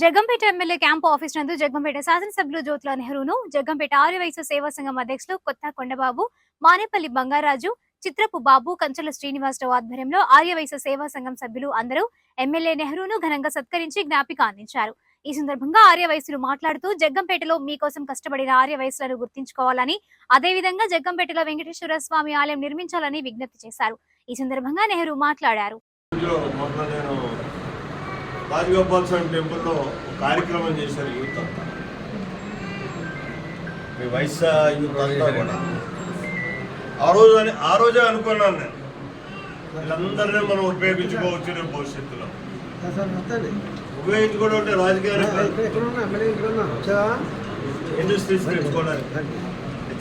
Jaggampeta MLA camp office నందు జగ్గంపేట శాసనసభ్యులు జ్యోతుల నెహ్రూను, జగ్గంపేట ఆర్యవైశ్య సేవా సంఘం అధ్యక్షులు కొత్త కొండబాబు, మానేపల్లి బంగారాజు, చిత్రపు బాబు, కంచెల శ్రీనివాసరావు ఆధ్వర్యంలో ఆర్యవైశ్య సేవా సంఘం సభ్యులు అందరూ ఎమ్మెల్యే నెహ్రూను ఘనంగా సత్కరించి జ్ఞాపిక అందించారు. ఈ సందర్భంగా ఆర్యవైశ్యులు మాట్లాడుతూ జగ్గంపేటలో మీకోసం కష్టపడిన ఆర్యవైశ్యులను గుర్తించుకోవాలని, అదేవిధంగా జగ్గంపేటలో వెంకటేశ్వర స్వామి ఆలయం నిర్మించాలని విజ్ఞప్తి చేశారు. ఈ సందర్భంగా నెహ్రూ మాట్లాడారు. రాజగోపాల్ స్వామి టెంపుల్లో కార్యక్రమం చేశారు. యూత్ అంతా, మీ వైశ్య యూత్ అంతా కూడా ఆ రోజే అనుకున్నాను నేను, వీళ్ళందరినీ మనం ఉపయోగించుకోవచ్చు రేపు భవిష్యత్తులో. ఉపయోగించుకోవడం అంటే రాజకీయాలు ఇండస్ట్రీస్ తెచ్చుకోవడానికి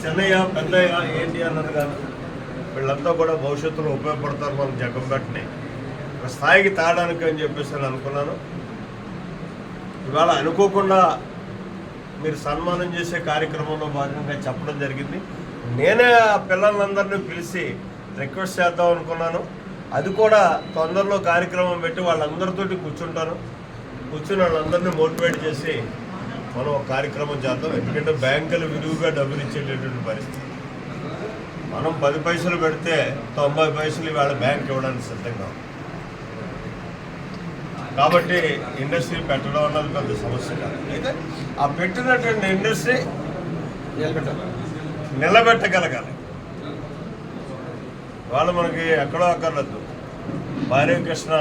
చెన్నయ్య పెద్దయ్య ఏంటి అన్నది కానీ వీళ్ళంతా కూడా భవిష్యత్తులో ఉపయోగపడతారు మనం జగ్గంపేటని స్థాయికి తాగడానికి అని చెప్పేసి నేను అనుకున్నాను. ఇవాళ అనుకోకుండా మీరు సన్మానం చేసే కార్యక్రమంలో భాగంగా చెప్పడం జరిగింది. నేనే ఆ పిల్లలందరినీ పిలిచి రిక్వెస్ట్ చేద్దాం అనుకున్నాను. అది కూడా తొందరలో కార్యక్రమం పెట్టి వాళ్ళందరితోటి కూర్చుంటాను. కూర్చుని వాళ్ళందరినీ మోటివేట్ చేసి మనం ఒక కార్యక్రమం చేద్దాం. ఎందుకంటే బ్యాంకులు విరివిగా డబ్బులు ఇచ్చేటటువంటి పరిస్థితి. మనం 10 పైసలు పెడితే 90 పైసలు ఇవాళ బ్యాంక్ ఇవ్వడానికి సిద్ధంగా ఉంది. కాబట్టి ఇండస్ట్రీ పెట్టడం అన్నది పెద్ద సమస్య కాదు. అయితే ఆ పెట్టినటువంటి ఇండస్ట్రీ నిలబెట్టగలగాలి. వాళ్ళు మనకి ఎక్కడో అక్కర్లేదు. భార్యకృష్ణ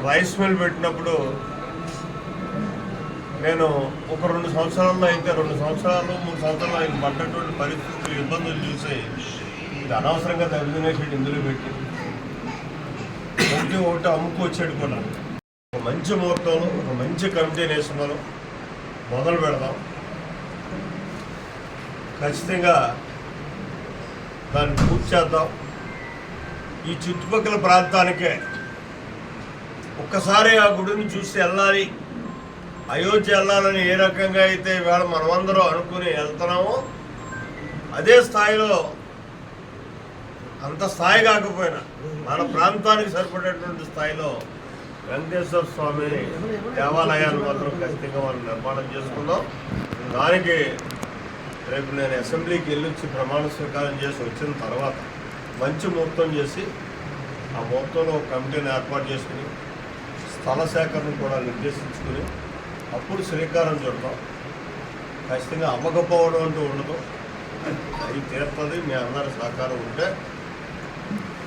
రైస్ మిల్ పెట్టినప్పుడు నేను ఒక 2 సంవత్సరాల్లో అయితే 2 సంవత్సరాలు 3 సంవత్సరాలు ఆయన పడ్డటువంటి పరిస్థితులు ఇబ్బందులు చూసి ఇది అనవసరంగా దెబ్బతినేసి ఇందులో పెట్టి ఒకటి అమ్ముకొచ్చాడు కూడా. ఒక మంచి ముహూర్తంలో ఒక మంచి కమిటీ నేస్తున్నాను, మొదలు పెడదాం. ఖచ్చితంగా దాన్ని పూర్తి చేద్దాం. ఈ చుట్టుపక్కల ప్రాంతానికే ఒక్కసారి ఆ గుడిని చూసి వెళ్ళాలి, అయోధ్య వెళ్ళాలని ఏ రకంగా అయితే ఇవాళ మనమందరం అనుకుని వెళ్తున్నామో అదే స్థాయిలో, అంత స్థాయి కాకపోయినా మన ప్రాంతానికి సరిపడేటువంటి స్థాయిలో వెంకటేశ్వర స్వామి దేవాలయాన్ని మాత్రం ఖచ్చితంగా మనం నిర్మాణం చేసుకుందాం. దానికి రేపు నేను అసెంబ్లీకి వెళ్ళొచ్చి ప్రమాణ స్వీకారం చేసి వచ్చిన తర్వాత మంచి ముహూర్తం చేసి ఆ ముహూర్తంలో ఒక కమిటీని ఏర్పాటు చేసుకుని స్థల సేకరణ కూడా నిర్దేశించుకుని అప్పుడు శ్రీకారం చుడతాం. ఖచ్చితంగా అమ్మకపోవడం అంటూ ఉండదు, అది తీరుతుంది. మీ అందరి సహకారం ఉంటే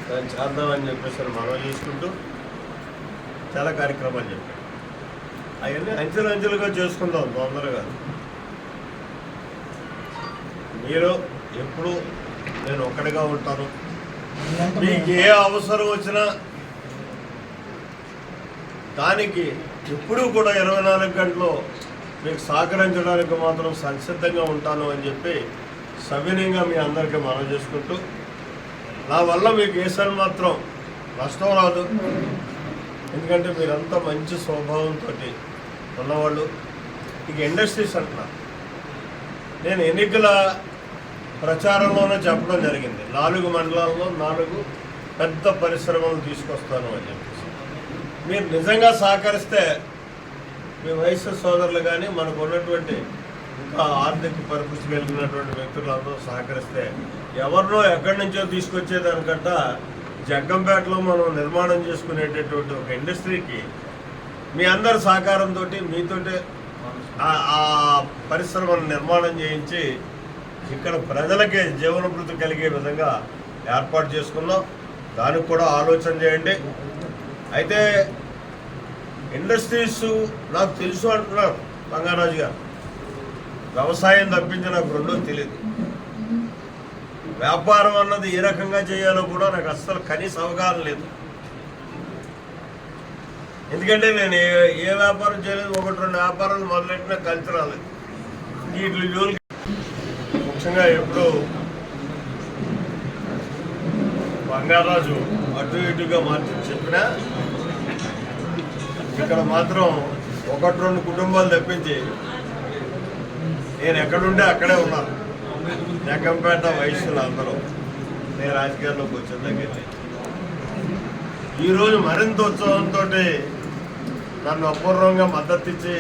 దాన్ని చేద్దామని చెప్పేసి మనం చేసుకుంటూ చాలా కార్యక్రమాలు చెప్పాం. అవన్నీ అంచెలంచెలుగా చేసుకుందాం తొందరగా. మీరు ఎప్పుడు నేను ఒక్కడిగా ఉంటాను. మీకు ఏ అవసరం వచ్చినా దానికి ఎప్పుడూ కూడా 24 గంటలు మీకు సహకరించడానికి మాత్రం సంసిద్ధంగా ఉంటాను అని చెప్పి సవినయంగా మీ అందరికీ మనం చేసుకుంటూ, నా వల్ల మీకు ఏసారి మాత్రం నష్టం రాదు. ఎందుకంటే మీరంతా మంచి స్వభావంతో ఉన్నవాళ్ళు. ఇక ఇండస్ట్రీస్ అంటున్నారు, నేను ఎన్నికల ప్రచారంలోనే చెప్పడం జరిగింది, 4 మండలాల్లో 4 పెద్ద పరిశ్రమలు తీసుకొస్తాను అని చెప్పేసి. మీరు నిజంగా సహకరిస్తే మీ వైశ్య సోదరులు కానీ మనకు ఉన్నటువంటి ఇంకా ఆర్థిక పరిపుష్టి కలిగినటువంటి వ్యక్తులందరూ సహకరిస్తే ఎవరినో ఎక్కడి నుంచో తీసుకొచ్చేదానికంట జగ్గంపేటలో మనం నిర్మాణం చేసుకునేటటువంటి ఒక ఇండస్ట్రీకి మీ అందరి సహకారంతో మీతోటి ఆ పరిశ్రమను నిర్మాణం చేయించి ఇక్కడ ప్రజలకే జీవనభృతి కలిగే విధంగా ఏర్పాటు చేసుకుందాం. దానికి కూడా ఆలోచన చేయండి. అయితే ఇండస్ట్రీస్ నాకు తెలుసు అంటున్నారు బంగారాజు గారు, వ్యవసాయం తప్పించి నాకు రెండో తెలియదు. వ్యాపారం అన్నది ఏ రకంగా చేయాలో కూడా నాకు అస్సలు కనీస అవగాహన లేదు. ఎందుకంటే నేను ఏ వ్యాపారం చేయలేదు, 1-2 వ్యాపారాలు మొదలెట్టినా కలిసి రాలేదు. వీటి జోలికి ముఖ్యంగా ఎప్పుడు బంగారాజు అటు ఇటుగా మార్చి చెప్పినా ఇక్కడ మాత్రం 1-2 కుటుంబాలు తప్పించి నేను ఎక్కడుంటే అక్కడే ఉన్నాను. జగ్గంపేట వైశ్యులు అందరూ నేను రాజకీయాల్లోకి వచ్చిన దగ్గర ఈరోజు మరింత ఉత్సాహంతో నన్ను అపూర్వంగా మద్దతు ఇచ్చి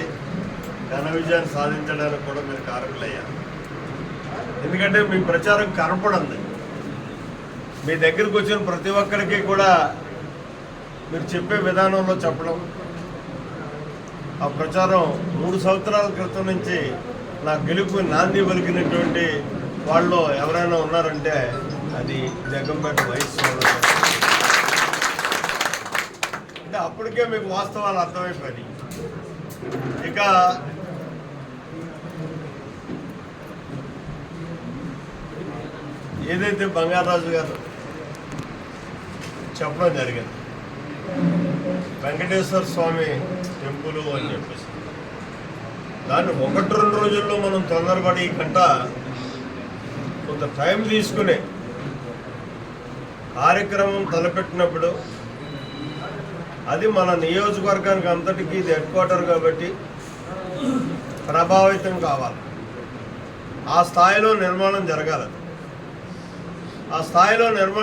ఘన విజయాన్ని సాధించడానికి కూడా మీరు కారకులయ్యారు. ఎందుకంటే మీ ప్రచారం కనపడింది. మీ దగ్గరికి వచ్చిన ప్రతి ఒక్కరికి కూడా మీరు చెప్పే విధానంలో చెప్పడం, ఆ ప్రచారం 3 సంవత్సరాల క్రితం నుంచి నా గెలుపు నాంది పలికినటువంటి వాళ్ళు ఎవరైనా ఉన్నారంటే అది జగ్గంపేట వయసు. అంటే అప్పటికే మీకు వాస్తవాలు అర్థమైపోయి. ఇక ఏదైతే బంగారాజు గారు చెప్పడం జరిగింది, వెంకటేశ్వర స్వామి టెంపుల్ అని చెప్పేసి, దాన్ని 1-2 రోజుల్లో మనం తొందరపడి కంట కొంత టైం తీసుకునే కార్యక్రమం తలపెట్టినప్పుడు అది మన నియోజకవర్గానికి అంతటికీ ఇది హెడ్ క్వార్టర్ కాబట్టి ప్రభావితం కావాలి. ఆ స్థాయిలో నిర్మాణం జరగాలి. ఆ స్థాయిలో నిర్మాణం